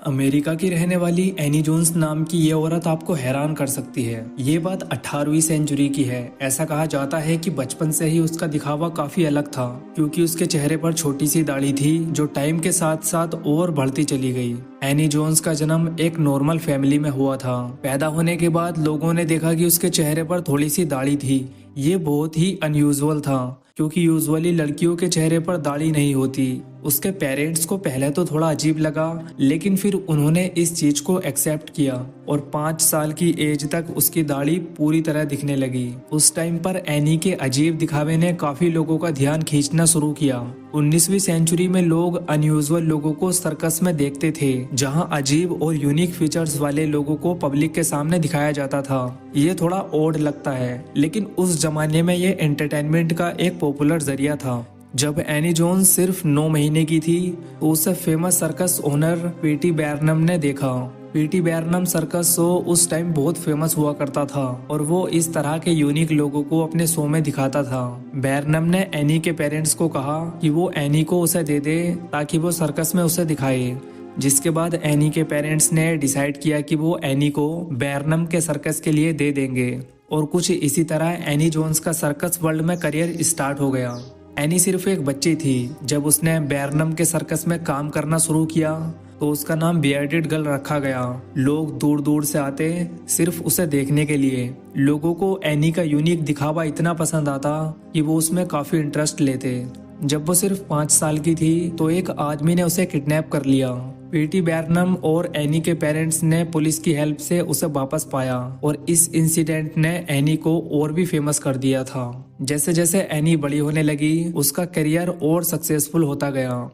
America की रहने वाली एनी जोन्स नाम की ये औरत आपको हैरान कर सकती है। ये बात 18वीं सेंचुरी की है। ऐसा कहा जाता है कि बचपन से ही उसका दिखावा काफी अलग था, क्योंकि उसके चेहरे पर छोटी सी दाढ़ी थी जो टाइम के साथ साथ और बढ़ती चली गई। एनी जोन्स का जन्म एक नॉर्मल फैमिली में हुआ था। पैदा होने के बाद लोगों ने देखा कि उसके चेहरे पर थोड़ी सी दाढ़ी थी। ये बहुत ही अनयूजुअल था, क्योंकि यूजुअली लड़कियों के चेहरे पर दाढ़ी नहीं होती। उसके पेरेंट्स को पहले तो थोड़ा अजीब लगा, लेकिन फिर उन्होंने इस चीज को एक्सेप्ट किया और 5 साल की एज तक उसकी दाढ़ी पूरी तरह दिखने लगी। उस टाइम पर एनी के अजीब दिखावे ने काफी लोगों का ध्यान खींचना शुरू किया। 19वीं सेंचुरी में लोग अनयूजुअल लोगों को सर्कस में देखते थे, जहां अजीब और यूनिक फीचर्स वाले लोगों को पब्लिक के सामने दिखाया जाता था। ये थोड़ा ऑड लगता है, लेकिन उस जमाने में ये एंटरटेनमेंट का एक पॉपुलर जरिया था। जब एनी जोन्स सिर्फ 9 महीने की थी तो उसे फेमस सर्कस ओनर पीटी बैरनम ने देखा। पीटी बैरनम सर्कस शो उस टाइम बहुत फेमस हुआ करता था और वो इस तरह के यूनिक लोगों को अपने शो में दिखाता था। बैरनम ने एनी के पेरेंट्स को कहा कि वो एनी को उसे दे दे ताकि वो सर्कस में उसे दिखाए, जिसके बाद एनी के पेरेंट्स ने डिसाइड किया कि वो एनी को बैरनम के सर्कस के लिए दे देंगे। और कुछ इसी तरह एनी जोन्स का सर्कस वर्ल्ड में करियर स्टार्ट हो गया। एनी सिर्फ एक बच्ची थी। जब उसने बैरनम के सर्कस में काम करना शुरू किया तो उसका नाम बियर्डेड गर्ल रखा गया। लोग दूर दूर से आते सिर्फ उसे देखने के लिए। लोगों को एनी का यूनिक दिखावा इतना पसंद आता कि वो उसमें काफी इंटरेस्ट लेते। जब वो सिर्फ 5 साल की थी तो एक आदमी ने उसे किडनैप कर लिया। पीटी बैरनम और एनी के पेरेंट्स ने पुलिस की हेल्प से उसे वापस पाया और इस इंसिडेंट ने एनी को और भी फेमस कर दिया था। जैसे जैसे एनी बड़ी होने लगी, उसका करियर और सक्सेसफुल होता गया।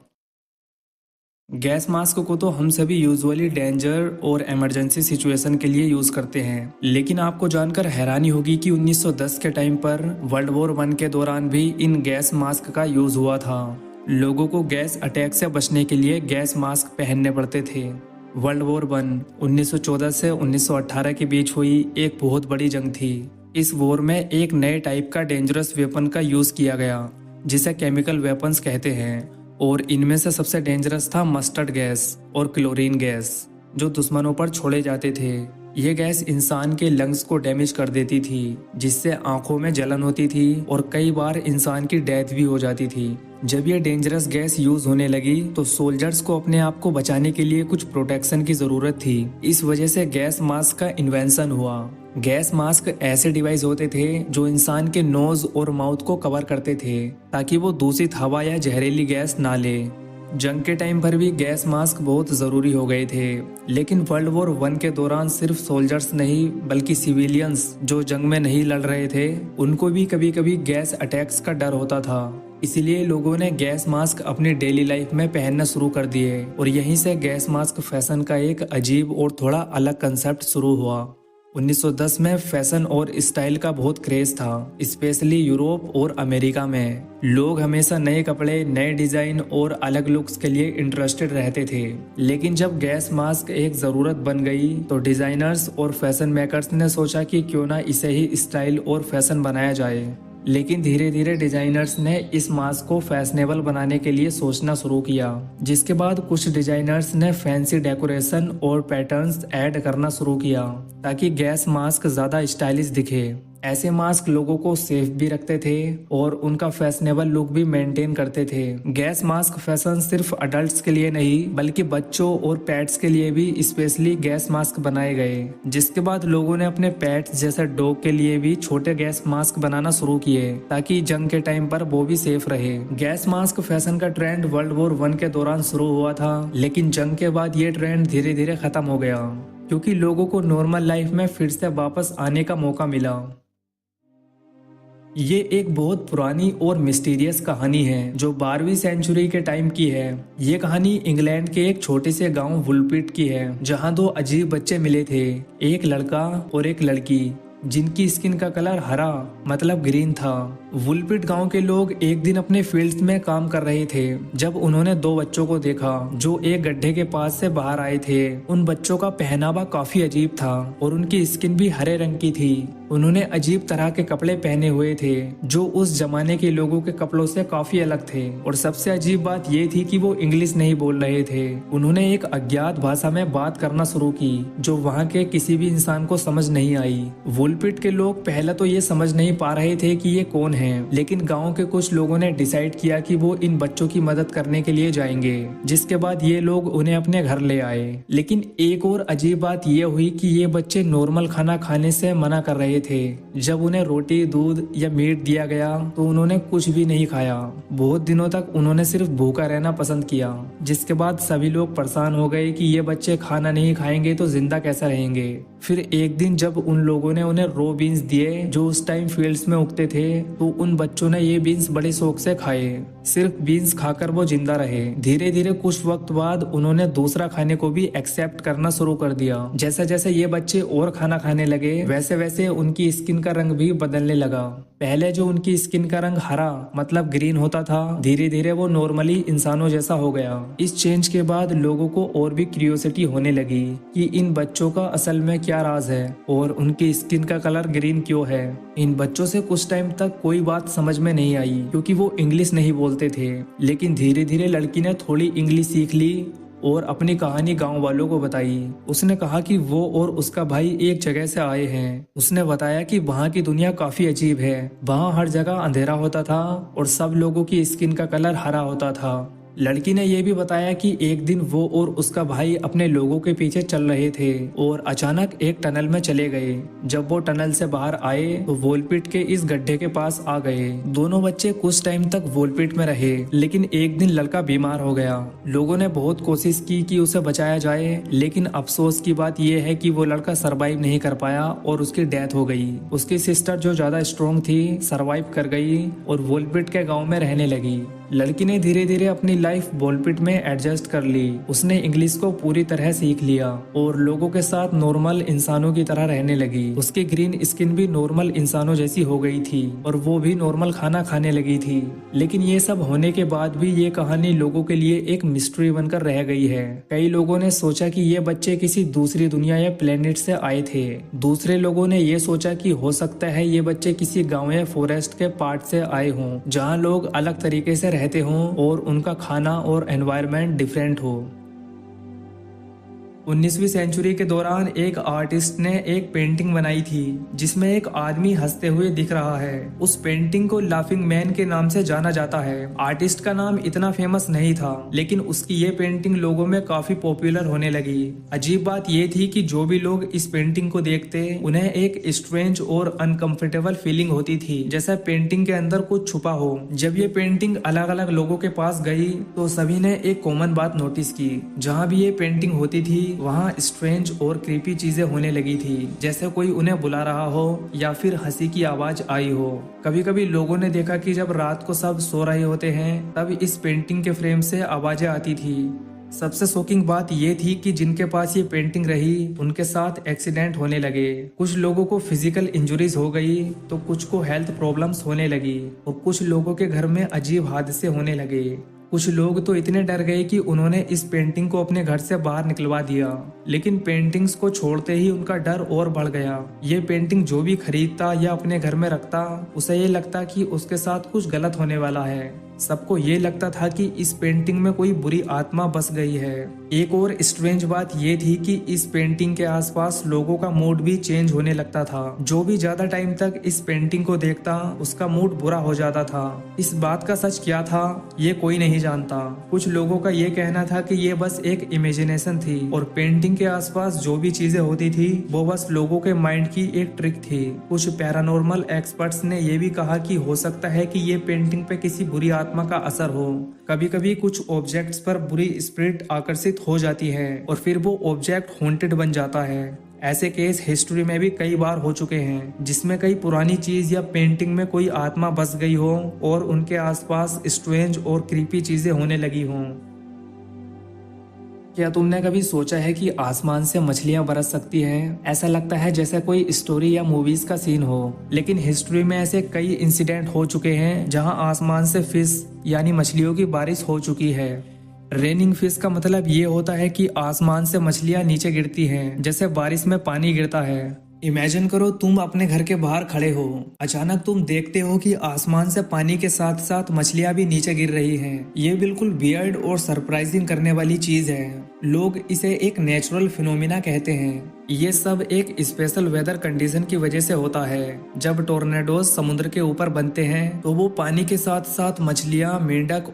गैस मास्क को तो हम सभी यूजुअली डेंजर और इमरजेंसी सिचुएशन के लिए यूज करते हैं, लेकिन आपको जानकर हैरानी होगी कि 1910 के टाइम पर वर्ल्ड वॉर 1 के दौरान भी इन गैस मास्क का यूज हुआ था। लोगों को गैस अटैक से बचने के लिए गैस मास्क पहनने पड़ते थे। वर्ल्ड वॉर 1 1914 से 1918 के बीच हुई एक बहुत बड़ी जंग थी। इस वॉर में एक नए टाइप का डेंजरस वेपन का यूज किया गया, जिसे केमिकल वेपन्स कहते हैं, और इनमें से सबसे डेंजरस था मस्टर्ड गैस और क्लोरीन गैस, जो दुश्मनों पर छोड़े जाते थे। यह गैस इंसान के लंग्स को डैमेज कर देती थी, जिससे आंखों में जलन होती थी और कई बार इंसान की डेथ भी हो जाती थी। जब यह डेंजरस गैस यूज होने लगी तो सोल्जर्स को अपने आप को बचाने के लिए कुछ प्रोटेक्शन की जरूरत थी। इस वजह से गैस मास्क का इन्वेंशन हुआ। गैस मास्क ऐसे डिवाइस होते थे जो इंसान के नोज और माउथ को कवर करते थे, ताकि वो दूषित हवा या जहरीली गैस ना ले। जंग के टाइम पर भी गैस मास्क बहुत जरूरी हो गए थे, लेकिन वर्ल्ड वॉर 1 के दौरान सिर्फ सोल्जर्स नहीं बल्कि सिविलियंस जो जंग में नहीं लड़ रहे थे, उनको भी कभी कभी गैस अटैक्स का डर होता था। इसीलिए लोगों ने गैस मास्क अपनी डेली लाइफ में पहनना शुरू कर दिए और यहीं से गैस मास्क फैशन का एक अजीब और थोड़ा अलग कंसेप्ट शुरू हुआ। 1910 में फैशन और स्टाइल का बहुत क्रेज था, स्पेशली यूरोप और अमेरिका में। लोग हमेशा नए कपड़े, नए डिजाइन और अलग लुक्स के लिए इंटरेस्टेड रहते थे। लेकिन जब गैस मास्क एक जरूरत बन गई तो डिजाइनर्स और फैशन मेकर्स ने सोचा कि क्यों ना इसे ही स्टाइल और फैशन बनाया जाए। लेकिन धीरे धीरे डिजाइनर्स ने इस मास्क को फैशनेबल बनाने के लिए सोचना शुरू किया, जिसके बाद कुछ डिजाइनर्स ने फैंसी डेकोरेशन और पैटर्न्स ऐड करना शुरू किया ताकि गैस मास्क ज्यादा स्टाइलिश दिखे। ऐसे मास्क लोगों को सेफ भी रखते थे और उनका फैशनेबल लुक भी मेंटेन करते थे। गैस मास्क फैशन सिर्फ अडल्ट्स के लिए नहीं बल्कि बच्चों और पेट्स के लिए भी स्पेशली गैस मास्क बनाए गए, जिसके बाद लोगों ने अपने पेट्स जैसे डॉग के लिए भी छोटे गैस मास्क बनाना शुरू किए ताकि जंग के टाइम पर वो भी सेफ रहे। गैस मास्क फैशन का ट्रेंड वर्ल्ड वॉर 1 के दौरान शुरू हुआ था, लेकिन जंग के बाद ये ट्रेंड धीरे धीरे खत्म हो गया, क्योंकि लोगों को नॉर्मल लाइफ में फिर से वापस आने का मौका मिला। ये एक बहुत पुरानी और मिस्टीरियस कहानी है जो 12वीं सेंचुरी के टाइम की है। ये कहानी इंग्लैंड के एक छोटे से गांव वुलपिट की है, जहां 2 अजीब बच्चे मिले थे, एक लड़का और एक लड़की, जिनकी स्किन का कलर हरा मतलब ग्रीन था। वुलपिट गांव के लोग एक दिन अपने फील्ड्स में काम कर रहे थे जब उन्होंने 2 बच्चों को देखा जो एक गड्ढे के पास से बाहर आए थे। उन बच्चों का पहनावा काफी अजीब था और उनकी स्किन भी हरे रंग की थी। उन्होंने अजीब तरह के कपड़े पहने हुए थे जो उस जमाने के लोगों के कपड़ों से काफी अलग थे। और सबसे अजीब बात ये थी कि वो इंग्लिश नहीं बोल रहे थे। उन्होंने एक अज्ञात भाषा में बात करना शुरू की जो वहाँ के किसी भी इंसान को समझ नहीं आई। वुलपिट के लोग पहले तो ये समझ नहीं पा रहे थे कि ये कौन है, लेकिन गाँव के कुछ लोगों ने डिसाइड किया कि वो इन बच्चों की मदद करने के लिए जाएंगे, जिसके बाद ये लोग उन्हें अपने घर ले आए। लेकिन एक और अजीब बात ये हुई कि ये बच्चे नॉर्मल खाना खाने से मना कर रहे थे। जब उन्हें रोटी, दूध या मीट दिया गया तो उन्होंने कुछ भी नहीं खाया। बहुत दिनों तक उन्होंने सिर्फ भूखा रहना पसंद किया, जिसके बाद सभी लोग परेशान हो गए कि ये बच्चे खाना नहीं खाएंगे तो जिंदा कैसे रहेंगे। फिर एक दिन जब उन लोगों ने उन्हें रो बीन्स दिए जो उस टाइम फील्ड्स में उगते थे, तो उन बच्चों ने ये बीन्स बड़े शौक से खाए। सिर्फ बीन्स खाकर वो जिंदा रहे। धीरे धीरे कुछ वक्त बाद उन्होंने दूसरा खाने को भी एक्सेप्ट करना शुरू कर दिया। जैसे जैसे ये बच्चे और खाना खाने लगे, वैसे वैसे उनकी स्किन का रंग भी बदलने लगा। पहले जो उनकी स्किन का रंग हरा मतलब ग्रीन होता था, धीरे धीरे वो नॉर्मली इंसानों जैसा हो गया। इस चेंज के बाद लोगों को और भी क्यूरियोसिटी होने लगी कि इन बच्चों का असल में क्या राज है और उनकी स्किन का कलर ग्रीन क्यों है। इन बच्चों से कुछ टाइम तक कोई बात समझ में नहीं आई क्योंकि वो इंग्लिश नहीं बोलते थे। लेकिन धीरे धीरे लड़की ने थोड़ी इंग्लिश सीख ली और अपनी कहानी गांव वालों को बताई। उसने कहा कि वो और उसका भाई एक जगह से आए हैं। उसने बताया कि वहाँ की दुनिया काफी अजीब है। वहाँ हर जगह अंधेरा होता था और सब लोगों की स्किन का कलर हरा होता था। लड़की ने यह भी बताया कि एक दिन वो और उसका भाई अपने लोगों के पीछे चल रहे थे और अचानक एक टनल में चले गए। जब वो टनल से बाहर आए तो वोलपिट के इस गड्ढे के पास आ गए। दोनों बच्चे कुछ टाइम तक वोलपिट में रहे, लेकिन एक दिन लड़का बीमार हो गया। लोगों ने बहुत कोशिश की कि उसे बचाया जाए, लेकिन अफसोस की बात यह है कि वो लड़का सरवाइव नहीं कर पाया और उसकी डेथ हो गई। उसकी सिस्टर जो ज्यादा स्ट्रॉन्ग थी, सरवाइव कर गई और वोलपिट के गाँव में रहने लगी। लड़की ने धीरे धीरे अपनी लाइफ वोलपिट में एडजस्ट कर ली। उसने इंग्लिश को पूरी तरह सीख लिया और लोगों के साथ नॉर्मल इंसानों की तरह रहने लगी। उसकी ग्रीन स्किन भी नॉर्मल इंसानों जैसी हो गई थी और वो भी नॉर्मल खाना खाने लगी थी। लेकिन ये सब होने के बाद भी ये कहानी लोगों के लिए एक मिस्ट्री बनकर रह गई है। कई लोगों ने सोचा कि ये बच्चे किसी दूसरी दुनिया या प्लेनेट से आए थे। दूसरे लोगों ने ये सोचा कि हो सकता है ये बच्चे किसी गाँव या फॉरेस्ट के पार्ट से आए हों, जहाँ लोग अलग तरीके से रहते हों और उनका खाना और एनवायरनमेंट डिफरेंट हो। 19वीं सेंचुरी के दौरान एक आर्टिस्ट ने एक पेंटिंग बनाई थी जिसमें एक आदमी हंसते हुए दिख रहा है। उस पेंटिंग को लाफिंग मैन के नाम से जाना जाता है। आर्टिस्ट का नाम इतना फेमस नहीं था, लेकिन उसकी ये पेंटिंग लोगों में काफी पॉपुलर होने लगी। अजीब बात ये थी कि जो भी लोग इस पेंटिंग को देखते उन्हें एक स्ट्रेंज और अनकंफर्टेबल फीलिंग होती थी, जैसे पेंटिंग के अंदर कुछ छुपा हो। जब ये पेंटिंग अलग अलग लोगों के पास गई तो सभी ने एक कॉमन बात नोटिस की, जहाँ भी ये पेंटिंग होती थी वहाँ स्ट्रेंज और क्रीपी चीजें होने लगी थी, जैसे कोई उन्हें बुला रहा हो या फिर हंसी की आवाज आई हो। कभी कभी लोगों ने देखा कि जब रात को सब सो रहे होते हैं तब इस पेंटिंग के फ्रेम से आवाजें आती थी। सबसे शॉकिंग बात ये थी कि जिनके पास ये पेंटिंग रही उनके साथ एक्सीडेंट होने लगे। कुछ लोगों को फिजिकल इंजरीज हो गई तो कुछ को हेल्थ प्रॉब्लम्स होने लगी और कुछ लोगों के घर में अजीब हादसे होने लगे। कुछ लोग तो इतने डर गए कि उन्होंने इस पेंटिंग को अपने घर से बाहर निकलवा दिया, लेकिन पेंटिंग्स को छोड़ते ही उनका डर और बढ़ गया। ये पेंटिंग जो भी खरीदता या अपने घर में रखता, उसे ये लगता कि उसके साथ कुछ गलत होने वाला है। सबको ये लगता था कि इस पेंटिंग में कोई बुरी आत्मा बस गई है। एक और स्ट्रेंज बात ये थी कि इस पेंटिंग के आसपास लोगों का मूड भी चेंज होने लगता था। जो भी ज्यादा टाइम तक इस पेंटिंग को देखता उसका मूड बुरा हो जाता था। इस बात का सच क्या था ये कोई नहीं जानता। कुछ लोगों का ये कहना था कि ये बस एक इमेजिनेशन थी और पेंटिंग के आसपास जो भी चीजें होती थी वो बस लोगों के माइंड की एक ट्रिक थी। कुछ पैरानॉर्मल एक्सपर्ट्स ने ये भी कहा कि हो सकता है कि ये पेंटिंग पे किसी बुरी आत्मा का असर हो। कभी कभी कुछ ऑब्जेक्ट्स पर बुरी स्पिरिट आकर्षित हो जाती है और फिर वो ऑब्जेक्ट हॉन्टेड बन जाता है। ऐसे केस हिस्ट्री में भी कई बार हो चुके हैं, जिसमें कई पुरानी चीज या पेंटिंग में कोई आत्मा बस गई हो और उनके आसपास स्ट्रेंज और क्रीपी चीजें होने लगी हों। क्या तुमने कभी सोचा है कि आसमान से मछलियां बरस सकती हैं? ऐसा लगता है जैसे कोई स्टोरी या मूवीज का सीन हो, लेकिन हिस्ट्री में ऐसे कई इंसिडेंट हो चुके हैं जहां आसमान से फिश यानी मछलियों की बारिश हो चुकी है। रेनिंग फिश का मतलब ये होता है कि आसमान से मछलियां नीचे गिरती हैं, जैसे बारिश में पानी गिरता है। इमेजिन करो तुम अपने घर के बाहर खड़े हो, अचानक तुम देखते हो कि आसमान से पानी के साथ साथ मछलियां भी नीचे गिर रही हैं। ये बिल्कुल वियर्ड और सरप्राइजिंग करने वाली चीज है। लोग इसे एक नेचुरल फिनोमिना कहते हैं। ये सब एक स्पेशल वेदर कंडीशन की वजह से होता है। जब टोर्नेडोज समुद्र के ऊपर बनते हैं तो वो पानी के साथ साथ मछलियां, मेंढक